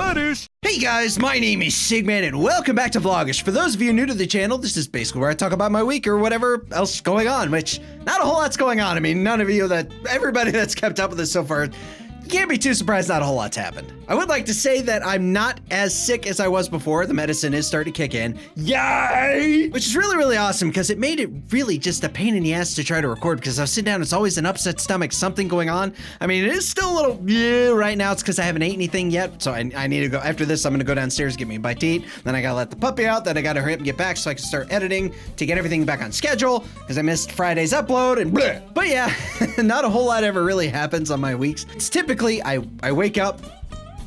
BADOOSH. Hey guys, my name is Sigman and welcome back to Vlogish. For those of you new to the channel, this is basically where I talk about my week or whatever else is going on, which not a whole lot's going on. I mean, everybody that's kept up with this so far, you can't be too surprised not a whole lot's happened. I would like to say that I'm not as sick as I was before. The medicine is starting to kick in. Yay! Which is really, really awesome because it made it really just a pain in the ass to try to record because I was sitting down, it's always an upset stomach, something going on. I mean, it is still a little, right now it's because I haven't ate anything yet. So I need to go, after this, I'm gonna go downstairs, get me a bite to eat. Then I gotta let the puppy out, then I gotta hurry up and get back so I can start editing to get everything back on schedule because I missed Friday's upload and bleh. But yeah, not a whole lot ever really happens on my weeks. It's typically, I wake up,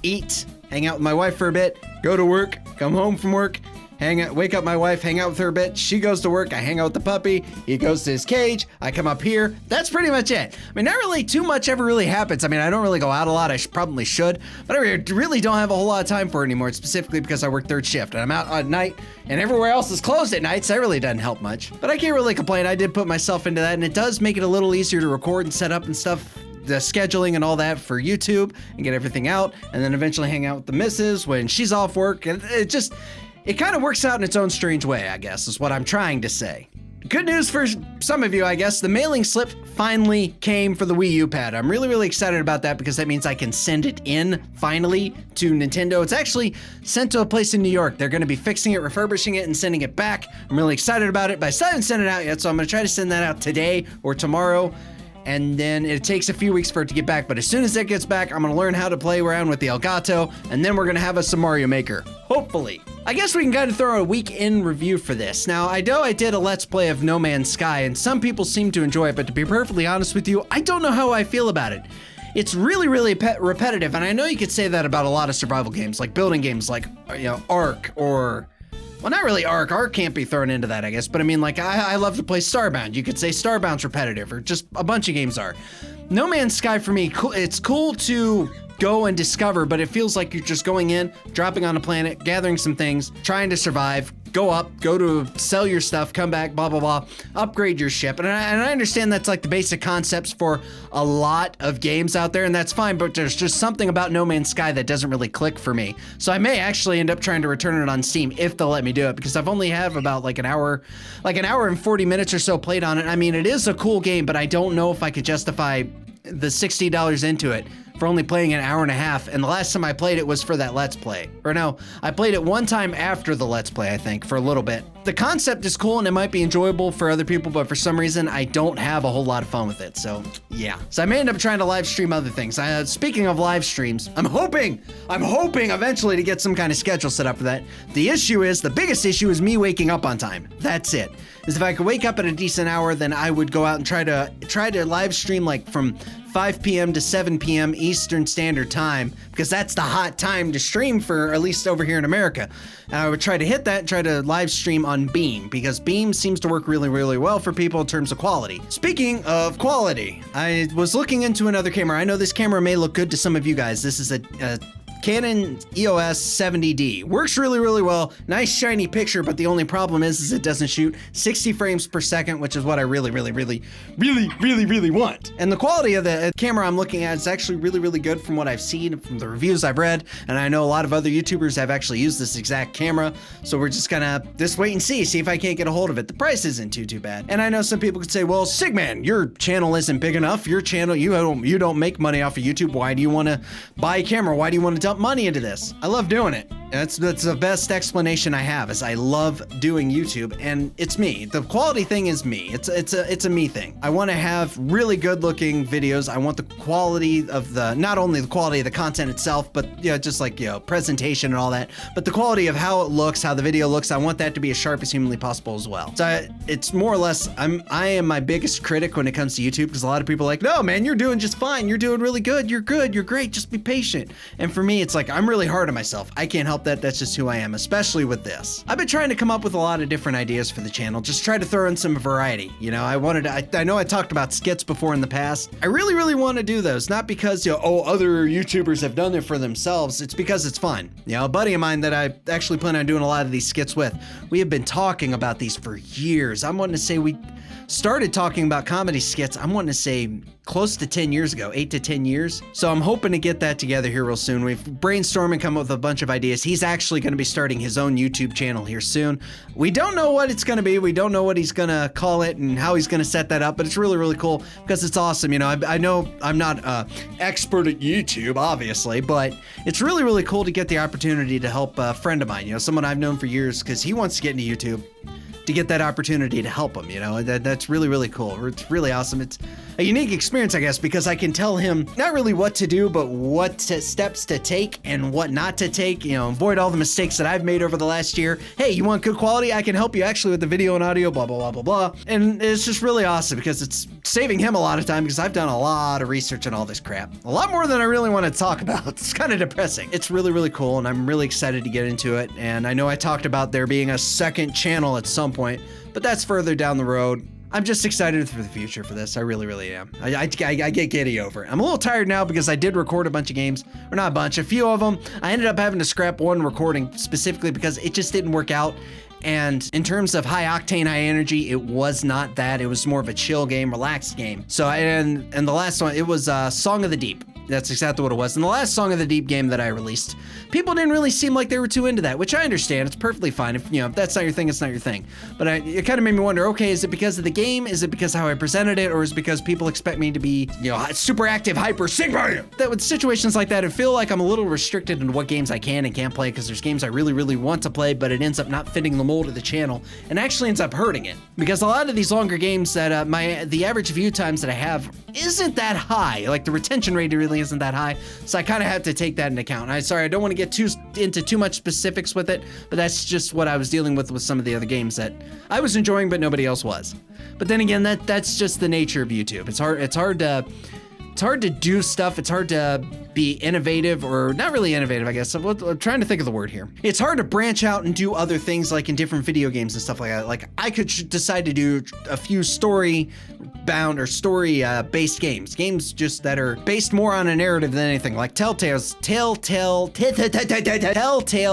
eat, hang out with my wife for a bit, go to work, come home from work, wake up my wife, hang out with her a bit, she goes to work, I hang out with the puppy, he goes to his cage, I come up here, that's pretty much it. I mean, not really too much ever really happens. I mean, I don't really go out a lot, I probably should, but I really don't have a whole lot of time for it anymore, specifically because I work third shift, and I'm out at night, and everywhere else is closed at night, so that really doesn't help much. But I can't really complain, I did put myself into that, and it does make it a little easier to record and set up and stuff, the scheduling and all that for YouTube and get everything out and then eventually hang out with the missus when she's off work. And it kind of works out in its own strange way, I guess, is what I'm trying to say. Good news for some of you, I guess. The mailing slip finally came for the Wii U pad. I'm really, really excited about that because that means I can send it in finally to Nintendo. It's actually sent to a place in New York. They're going to be fixing it, refurbishing it, and sending it back. I'm really excited about it, but I still haven't sent it out yet, so I'm going to try to send that out today or tomorrow. And then it takes a few weeks for it to get back, but as soon as that gets back, I'm gonna learn how to play around with the Elgato, and then we're gonna have us some Mario Maker, hopefully. I guess we can kind of throw a week in review for this. Now, I know I did a Let's Play of No Man's Sky, and some people seem to enjoy it, but to be perfectly honest with you, I don't know how I feel about it. It's really, really repetitive, and I know you could say that about a lot of survival games, like building games like, Ark, or... Well, not really Ark. Ark can't be thrown into that, I guess. But I mean, like, I love to play Starbound. You could say Starbound's repetitive, or just a bunch of games are. No Man's Sky, for me, it's cool to go and discover, but it feels like you're just going in, dropping on a planet, gathering some things, trying to survive, go up, go to sell your stuff, come back, blah, blah, blah, upgrade your ship. And I understand that's like the basic concepts for a lot of games out there, and that's fine, but there's just something about No Man's Sky that doesn't really click for me. So I may actually end up trying to return it on Steam if they'll let me do it, because I've only have about like an hour and 40 minutes or so played on it. I mean, it is a cool game, but I don't know if I could justify the $60 into it for only playing an hour and a half, and the last time I played it was for that Let's Play. Or no, I played it one time after the Let's Play, I think, for a little bit. The concept is cool and it might be enjoyable for other people, but for some reason, I don't have a whole lot of fun with it, so yeah. So I may end up trying to live stream other things. Speaking of live streams, I'm hoping eventually to get some kind of schedule set up for that. The biggest issue is me waking up on time. That's it. Is if I could wake up at a decent hour, then I would go out and try to live stream like from 5 p.m. to 7 p.m. Eastern Standard Time, because that's the hot time to stream for, at least over here in America. And I would try to hit that and try to live stream on Beam, because Beam seems to work really, really well for people in terms of quality. Speaking of quality, I was looking into another camera. I know this camera may look good to some of you guys. This is a Canon EOS 70D. Works really, really well. Nice shiny picture, but the only problem is it doesn't shoot 60 frames per second, which is what I really, really, really, really, really, really want. And the quality of the camera I'm looking at is actually really, really good from what I've seen, from the reviews I've read, and I know a lot of other YouTubers have actually used this exact camera, so we're just gonna just wait and see if I can't get a hold of it. The price isn't too bad. And I know some people could say, well, Sigman, your channel isn't big enough. Your channel, you don't make money off of YouTube. Why do you want to buy a camera? Why do you want to dump money into this? I love doing it. That's the best explanation I have, is I love doing YouTube, and it's me. The quality thing is me. It's a me thing. I want to have really good looking videos. I want the quality of not only the quality of the content itself, but just like presentation and all that, but the quality of how it looks, how the video looks. I want that to be as sharp as humanly possible as well. So it's more or less, I am my biggest critic when it comes to YouTube, because a lot of people are like, no man, you're doing just fine. You're doing really good. You're good. You're great. Just be patient. And for me, it's like, I'm really hard on myself. I can't help that. That's just who I am, especially with this. I've been trying to come up with a lot of different ideas for the channel, just try to throw in some variety. I know I talked about skits before in the past. I really, really want to do those, not because, other YouTubers have done it for themselves. It's because it's fun. A buddy of mine that I actually plan on doing a lot of these skits with, we have been talking about these for years. I'm wanting to say started talking about comedy skits, I'm wanting to say close to 10 years ago, 8 to 10 years. So I'm hoping to get that together here real soon. We've brainstormed and come up with a bunch of ideas. He's actually going to be starting his own YouTube channel here soon. We don't know what it's going to be. We don't know what he's going to call it and how he's going to set that up, but it's really, really cool because it's awesome. You know, I know I'm not an expert at YouTube, obviously, but it's really, really cool to get the opportunity to help a friend of mine, you know, someone I've known for years because he wants to get into YouTube, to get that opportunity to help him, you know, that's really, really cool. It's really awesome. It's a unique experience, I guess, because I can tell him not really what to do, but steps to take and what not to take, you know, avoid all the mistakes that I've made over the last year. Hey, you want good quality? I can help you actually with the video and audio, blah, blah, blah, blah, blah. And it's just really awesome because it's saving him a lot of time because I've done a lot of research on all this crap. A lot more than I really want to talk about. It's kind of depressing. It's really, really cool, and I'm really excited to get into it. And I know I talked about there being a second channel at some point, but that's further down the road. I'm just excited for the future for this. I really, really am. I get giddy over it. I'm a little tired now because I did record a bunch of games, or not a bunch, a few of them. I ended up having to scrap one recording specifically because it just didn't work out. And in terms of high octane, high energy, it was not that. It was more of a chill game, relaxed game. So, and the last one, it was Song of the Deep. That's exactly what it was. And the last Song of the Deep game that I released, people didn't really seem like they were too into that, which I understand. It's perfectly fine. If, you know, if that's not your thing, it's not your thing. But it kind of made me wonder, okay, is it because of the game? Is it because of how I presented it? Or is it because people expect me to be, you know, super active, hyper, Sigma? That with situations like that, I feel like I'm a little restricted in what games I can and can't play because there's games I really, really want to play, but it ends up not fitting the mold of the channel and actually ends up hurting it. Because a lot of these longer games that the average view times that I have isn't that high. Like the retention rate really isn't that high. So I kind of have to take that into account. I don't want to get into too much specifics with it, but that's just what I was dealing with some of the other games that I was enjoying, but nobody else was. But then again, that's just the nature of YouTube. It's hard to do stuff. It's hard to be innovative, or not really innovative, I guess. I'm trying to think of the word here. It's hard to branch out and do other things like in different video games and stuff like that. Like I could decide to do a few story-bound or story-based games just that are based more on a narrative than anything, like Telltale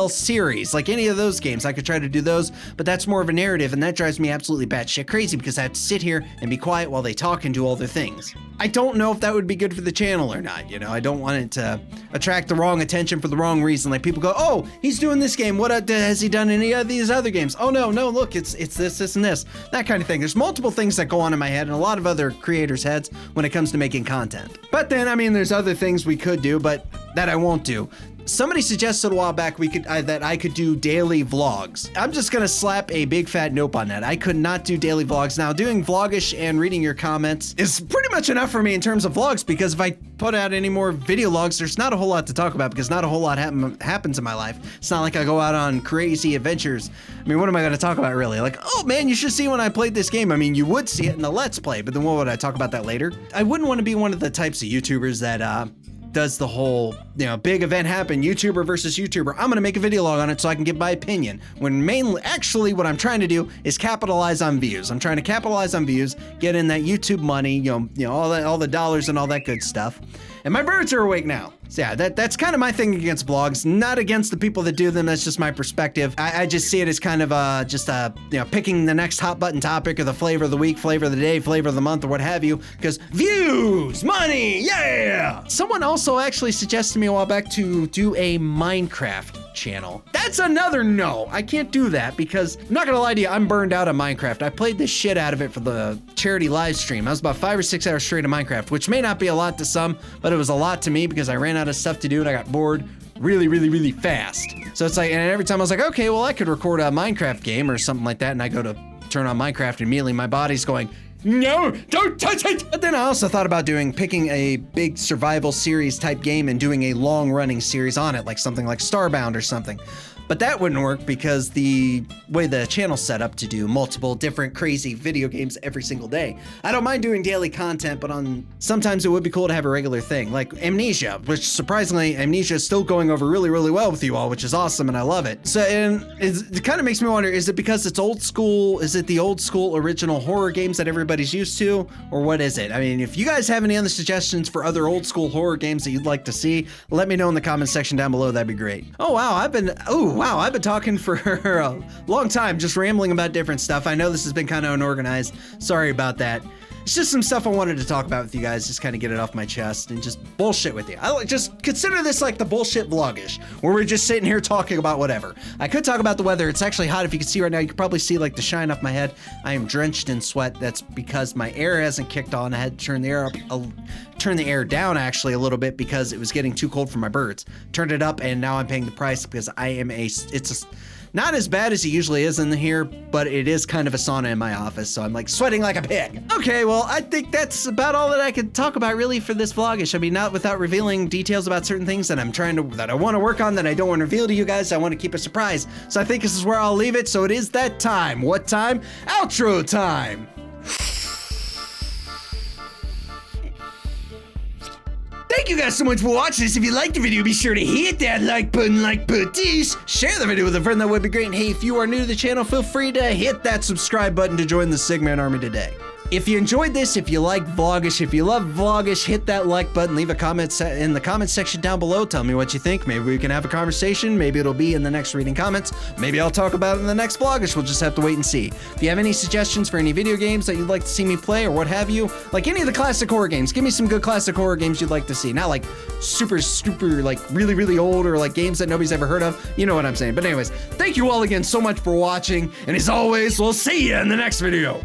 series, like any of those games. I could try to do those, but that's more of a narrative, and that drives me absolutely batshit crazy because I have to sit here and be quiet while they talk and do all their things. I don't know if that would be good for the channel or not, you know? I don't want it to attract the wrong attention for the wrong reason. Like people go, oh, he's doing this game. What has he done in any of these other games? Oh no, look, it's this, and this. That kind of thing. There's multiple things that go on in my head and a lot of other creators' heads when it comes to making content. But then, I mean, there's other things we could do, but that I won't do. Somebody suggested a while back that I could do daily vlogs. I'm just gonna slap a big fat nope on that. I could not do daily vlogs. Now, doing Vlogish and reading your comments is pretty much enough for me in terms of vlogs, because if I put out any more video logs, there's not a whole lot to talk about because not a whole lot happens in my life. It's not like I go out on crazy adventures. I mean, what am I gonna talk about really? Like, oh man, you should see when I played this game. I mean, you would see it in the Let's Play, but then what would I talk about that later? I wouldn't want to be one of the types of YouTubers that does the whole, you know, big event happen, YouTuber versus YouTuber. I'm gonna make a video log on it so I can give my opinion. When mainly, actually, what I'm trying to do is capitalize on views. I'm trying to capitalize on views, get in that YouTube money, you know, all the dollars and all that good stuff. And my birds are awake now. So yeah, that's kind of my thing against vlogs, not against the people that do them. That's just my perspective. I just see it as kind of you know, picking the next hot button topic or the flavor of the week, flavor of the day, flavor of the month, or what have you, because views, money, yeah! Someone also actually suggested to me a while back to do a Minecraft channel. That's another no. I can't do that because I'm not gonna lie to you, I'm burned out on Minecraft. I played the shit out of it for the charity live stream. I was about 5 or 6 hours straight of Minecraft, which may not be a lot to some, but it was a lot to me because I ran out of stuff to do and I got bored really, really, really fast. So it's like, and every time I was like, okay, well, I could record a Minecraft game or something like that, and I go to turn on Minecraft and immediately my body's going, no, don't touch it! But then I also thought about picking a big survival series type game and doing a long running series on it, like something like Starbound or something. But that wouldn't work because the way the channel's set up to do multiple different crazy video games every single day. I don't mind doing daily content, but sometimes it would be cool to have a regular thing, like Amnesia, which surprisingly, Amnesia is still going over really, really well with you all, which is awesome and I love it. So, and it kind of makes me wonder, is it because it's old school? Is it the old school original horror games that everybody's used to? Or what is it? I mean, if you guys have any other suggestions for other old school horror games that you'd like to see, let me know in the comments section down below. That'd be great. Oh wow, Wow, I've been talking for a long time, just rambling about different stuff. I know this has been kind of unorganized. Sorry about that. It's just some stuff I wanted to talk about with you guys, just kind of get it off my chest and just bullshit with you. I just consider this like the bullshit vlogish, where we're just sitting here talking about whatever. I could talk about the weather. It's actually hot. If you can see right now, you can probably see like the shine off my head. I am drenched in sweat. That's because my air hasn't kicked on. I had to turn the air up, turn the air down actually a little bit because it was getting too cold for my birds. Turned it up, and now I'm paying the price because I am not as bad as it usually is in here, but it is kind of a sauna in my office, so I'm like sweating like a pig. Okay, well, I think that's about all that I could talk about really for this vlogish. I mean, not without revealing details about certain things that I want to work on that I don't want to reveal to you guys. I want to keep a surprise. So I think this is where I'll leave it. So it is that time. What time? Outro time. Thank you guys so much for watching this. If you liked the video, be sure to hit that like button like BADOOSH. Share the video with a friend, that would be great. And hey, if you are new to the channel, feel free to hit that subscribe button to join the Sigman Army today. If you enjoyed this, if you like Vlogish, if you love Vlogish, hit that like button, leave a comment in the comment section down below. Tell me what you think. Maybe we can have a conversation. Maybe it'll be in the next reading comments. Maybe I'll talk about it in the next Vlogish. We'll just have to wait and see. If you have any suggestions for any video games that you'd like to see me play or what have you, like any of the classic horror games, give me some good classic horror games you'd like to see. Not like super, like really old or like games that nobody's ever heard of. You know what I'm saying. But anyways, thank you all again so much for watching. And as always, we'll see you in the next video.